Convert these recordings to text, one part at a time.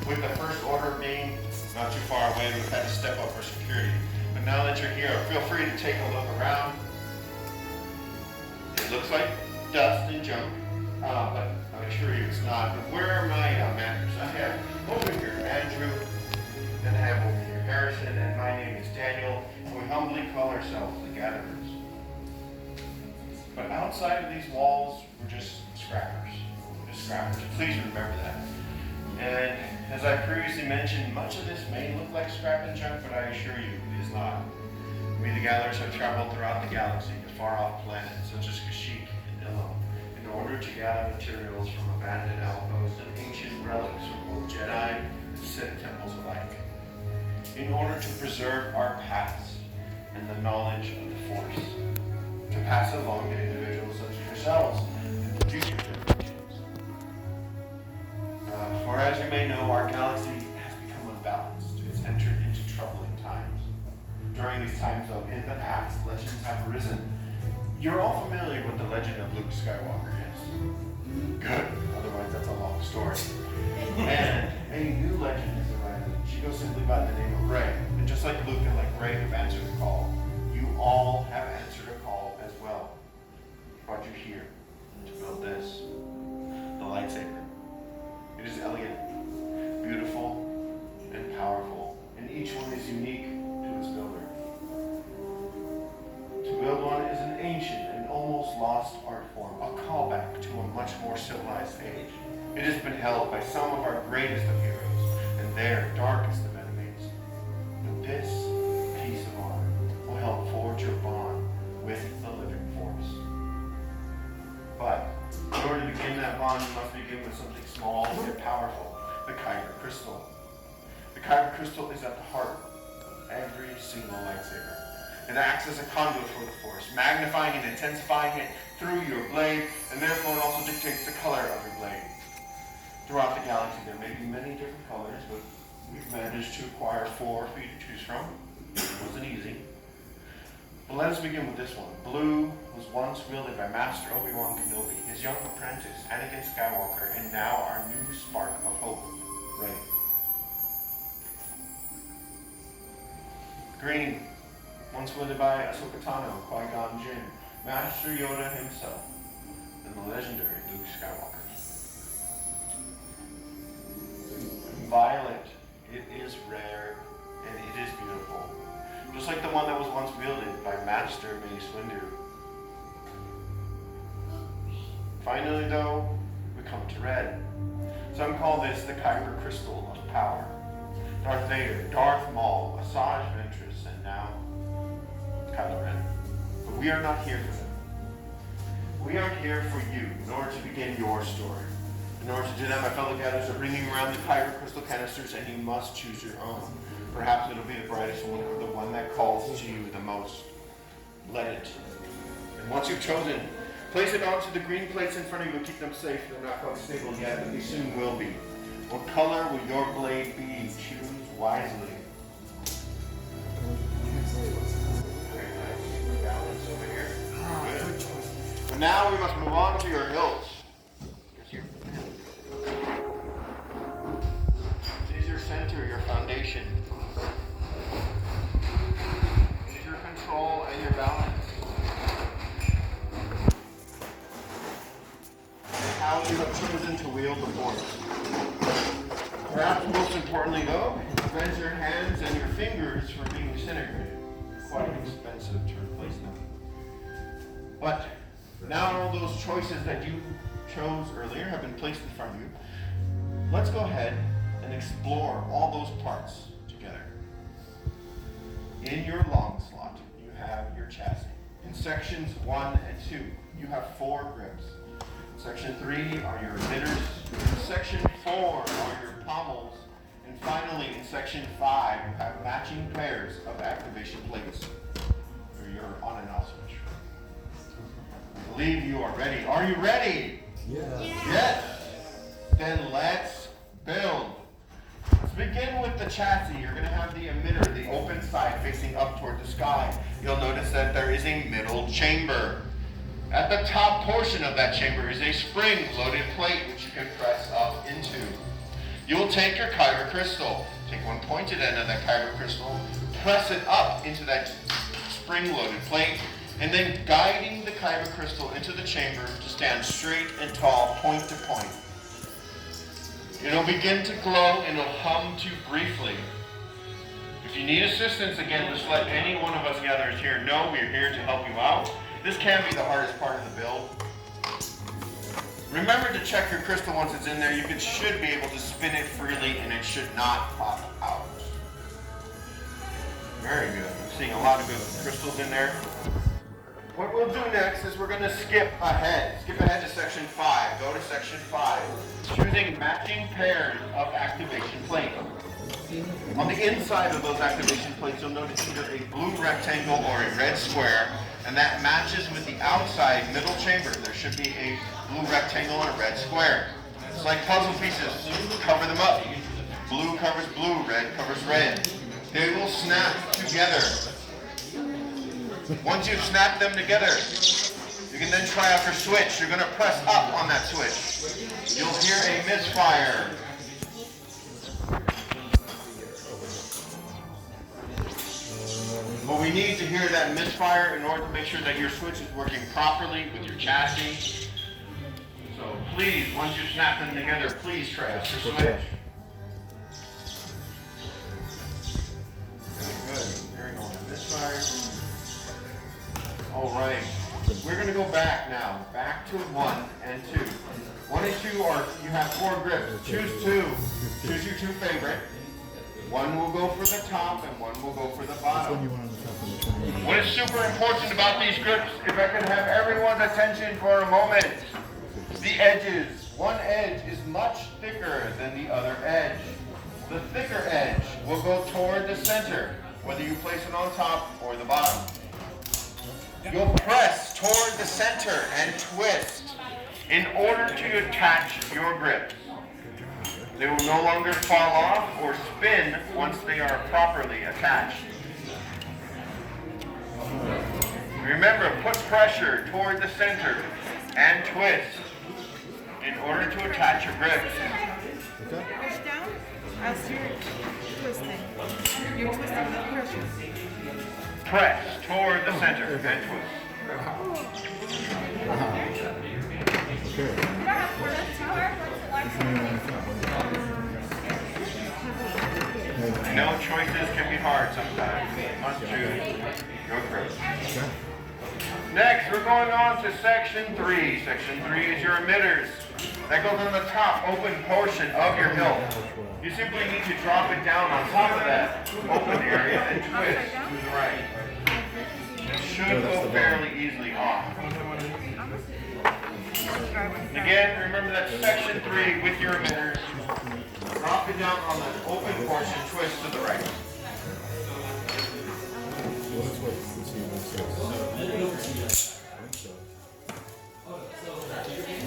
With the first order being not too far away, we've had to step up for security. But now that you're here, feel free to take a look around. It looks like dust and junk, but I assure you it's not. But where are my manners? I have over here Andrew, and I have over here Harrison, and my name is Daniel, and we humbly call ourselves the Gatherers. But outside of these walls, we're just scrappers. Just scrappers. Please remember that. And as I previously mentioned, much of this may look like scrap and junk, but I assure you it is not. We, the Gatherers, have traveled throughout the galaxy to far-off planets such as Kashyyyk and Ilum in order to gather materials from abandoned outposts and ancient relics from both Jedi and Sith temples alike, in order to preserve our past and the knowledge of the Force, to pass it along to individuals such as yourselves and to future generations. For as you may know, our galaxy has become unbalanced. It's entered into troubling times. During these times, though, in the past, legends have arisen. You're all familiar with the legend of Luke Skywalker, yes? Good. Otherwise, that's a long story. And a new legend is arising. She goes simply by the name of Rey. And just like Luke and like Rey have answered the call, you all have answered a call as well. Brought you here to build this, the lightsaber. It is elegant, beautiful, and powerful, and each one is unique to its builder. To build one is an ancient and almost lost art form, a callback to a much more civilized age. It has been held by some of our greatest of heroes and their darkest of enemies. But this piece of art will help forge your bond with the living Force. But in order to begin that bond, you must begin with something small yet powerful, the Kyber crystal. The Kyber crystal is at the heart of every single lightsaber. It acts as a conduit for the Force, magnifying and intensifying it through your blade, and therefore it also dictates the color of your blade. Throughout the galaxy, there may be many different colors, but we've managed to acquire 4 for you to choose from. It wasn't easy. But let us begin with this one. Blue was once wielded by Master Obi-Wan Kenobi, his young apprentice, Anakin Skywalker, and now our new spark of hope, Rey. Green, once wielded by Ahsoka Tano, Qui-Gon Jinn, Master Yoda himself, and the legendary Luke Skywalker. Violet, it is rare, and it is beautiful. Just like the one that was once wielded by Master Mace Windu. Finally, though, we come to red. Some call this the Kyber Crystal of Power. Darth Vader, Darth Maul, Asajj Ventress, and now Kylo Ren. But we are not here for them. We are here for you in order to begin your story. In order to do that, my fellow gatherers are bringing around the Kyber crystal canisters, and you must choose your own. Perhaps it'll be the brightest one or the one that calls to you the most. Let it. And once you've chosen, place it onto the green plates in front of you and keep them safe. They're not quite stable yet, but they soon will be. What color will your blade be? Choose wisely. Very nice. Balance over here. Good. But now we must move on to your hilts. This is your center, your foundation. This is your control and your balance. How you have chosen to wield the Force. Perhaps most importantly, though, it prevents your hands and your fingers from being disintegrated. Quite expensive to replace them. But now all those choices that you chose earlier have been placed in front of you. Let's go ahead and explore all those parts together. In your long slot, you have your chassis. In sections 1 and 2, you have 4 grips. Section 3 are your emitters. In section 4 are your pommels. And finally, in section 5, you have matching pairs of activation plates for your on and off switch. I believe you are ready. Are you ready? Yeah. Yes. Then let's build. Let's begin with the chassis. You're going to have the emitter, the open side facing up toward the sky. You'll notice that there is a middle chamber. At the top portion of that chamber is a spring-loaded plate which you can press up into. You'll take your kyber crystal, take one pointed end of that kyber crystal, press it up into that spring-loaded plate, and then guiding the kyber crystal into the chamber to stand straight and tall, point to point. It'll begin to glow and it'll hum to you briefly. If you need assistance, again, just let any one of us gatherers here know we're here to help you out. This can be the hardest part of the build. Remember to check your crystal once it's in there. You should be able to spin it freely and it should not pop out. Very good. I'm seeing a lot of good crystals in there. What we'll do next is we're going to skip ahead. Skip ahead to section 5. Go to section 5. Choosing matching pairs of activation plates. On the inside of those activation plates, you'll notice either a blue rectangle or a red square, and that matches with the outside middle chamber. There should be a blue rectangle and a red square. It's like puzzle pieces. Cover them up. Blue covers blue, red covers red. They will snap together. Once you've snapped them together, you can then try out your switch. You're going to press up on that switch. You'll hear a misfire. But we need to hear that misfire in order to make sure that your switch is working properly with your chassis. So please, once you snap them together, please try out your switch. Very good. There you go. Misfire. All right. We're going to go back now. Back to 1 and 2. 1 and 2 are, you have 4 grips. Choose 2. Choose your 2 favorite. One will go for the top and one will go for the bottom. What is super important about these grips, if I could have everyone's attention for a moment, the edges. One edge is much thicker than the other edge. The thicker edge will go toward the center, whether you place it on top or the bottom. You'll press toward the center and twist in order to attach your grips. They will no longer fall off or spin once they are properly attached. Remember, put pressure toward the center and twist in order to attach your grips. Push down as you're twisting. You're twisting with pressure. Press toward the center and twist. I know choices can be hard sometimes. You must choose your grip. Next, we're going on to section 3. Section 3 is your emitters. That goes on the top open portion of your hilt. You simply need to drop it down on top of that open area and twist to the right. It should go fairly easily off. Again, remember that section 3 with your emitters. Drop it down on the open portion, twist to the right.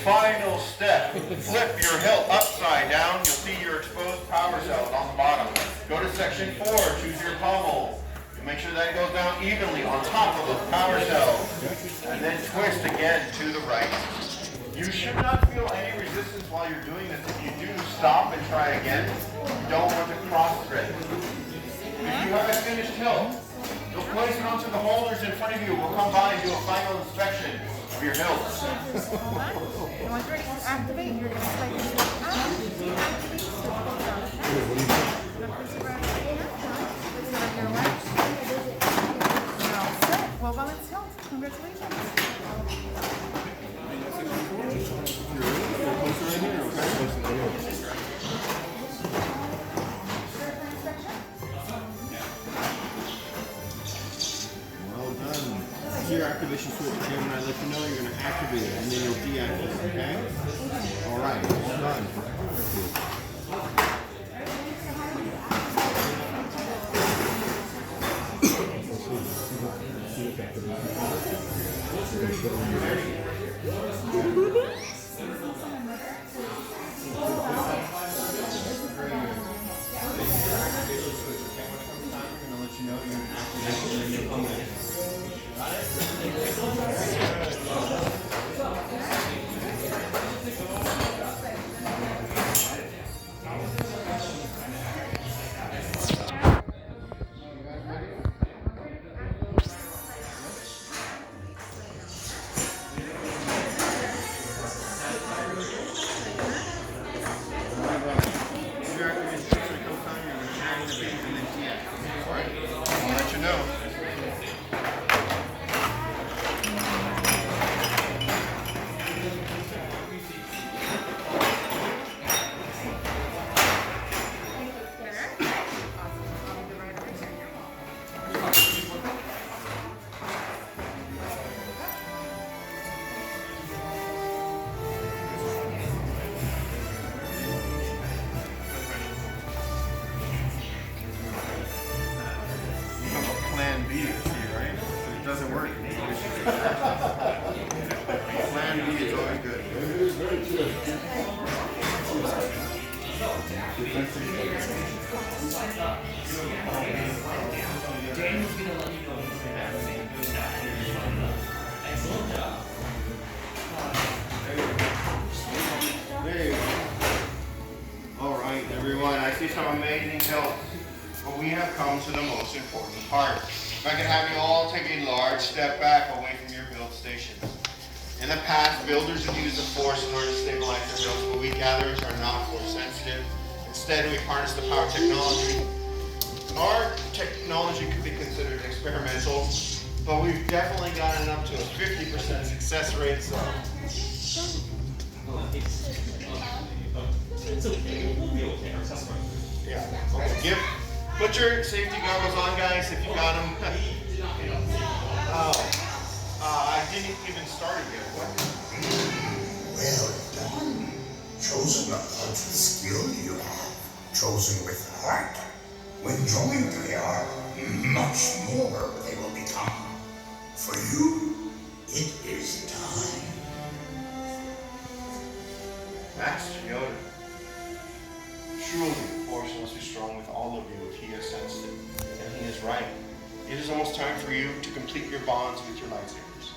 Final step, flip your hilt upside down. You'll see your exposed power cell on the bottom. Go to section 4, choose your pommel. Make sure that goes down evenly on top of those power cells. And then twist again to the right. You should not feel any resistance while you're doing this. If you do, stop and try again. You don't want to cross thread. If you have a finished hilt, you'll place it onto the holders in front of you. We'll come by and do a final inspection of your hilt. And once you're ready to activate, you're going to slide your switch up. Activate. Well, it's held. Congratulations. Well done. See your activation switch. Okay, when I let you know, you're going to activate it, and then you'll deactivate it, okay? All right, well done. B to C, right? If it doesn't work, it's always just plan B is always good. Daniel's gonna let you know if you're happening. Excellent job. There you go. All right, everyone, I see some amazing hills, but we have come to the most important part. If I could have you all take a large step back away from your build stations. In the past, builders would use the force in order to stabilize their builds, but we gatherers are not force sensitive. Instead, we harness the power of technology. Our technology could be considered experimental, but we've definitely gotten up to a 50% success rate, so It's okay. We'll be okay. Our customer. yeah. Okay. Put your safety goggles on, guys, if you got them. Oh. I didn't even start it yet. What? Well done. Chosen according to the skill you have. Chosen with heart. When joined, they are much more they will become. For you, it is time. Master Yoda. Truly, the force must be strong with all of you if he has sensed it. And he is right. It is almost time for you to complete your bonds with your lightsabers.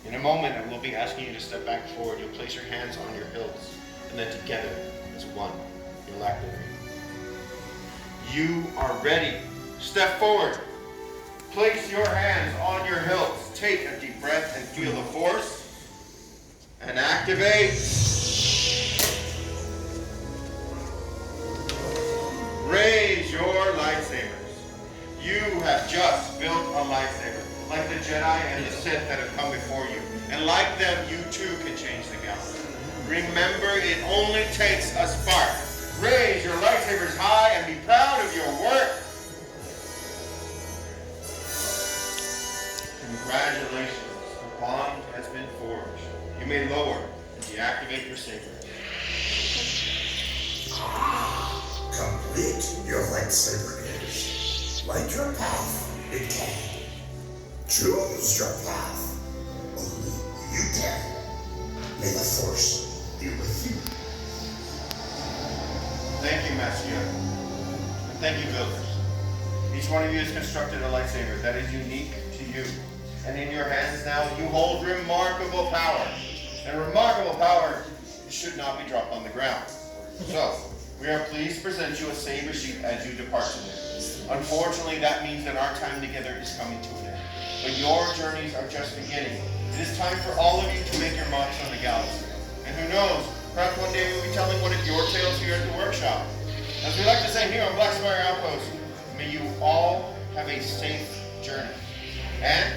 In a moment, I will be asking you to step back forward. You'll place your hands on your hilts, and then together, as one, you'll activate. You are ready. Step forward. Place your hands on your hilts. Take a deep breath and feel the force. And activate. Raise your lightsabers. You have just built a lightsaber, like the Jedi and the Sith that have come before you. And like them, you too can change the galaxy. Remember, it only takes a spark. Raise your lightsabers high and be proud of your work. Congratulations, the bond has been forged. You may lower and deactivate your saber. Complete your lightsaber is. Light your path, it can. Choose your path. Only you can. May the Force be with you. Thank you, Master Yoda. And thank you, builders. Each one of you has constructed a lightsaber that is unique to you. And in your hands now, you hold remarkable power. And remarkable power should not be dropped on the ground. So, we are pleased to present you a saber sheath as you depart today. Unfortunately, that means that our time together is coming to an end. But your journeys are just beginning. It is time for all of you to make your marks on the galaxy. And who knows, perhaps one day we'll be telling one of your tales here at the workshop. As we like to say here on Black Spire Outpost, may you all have a safe journey. And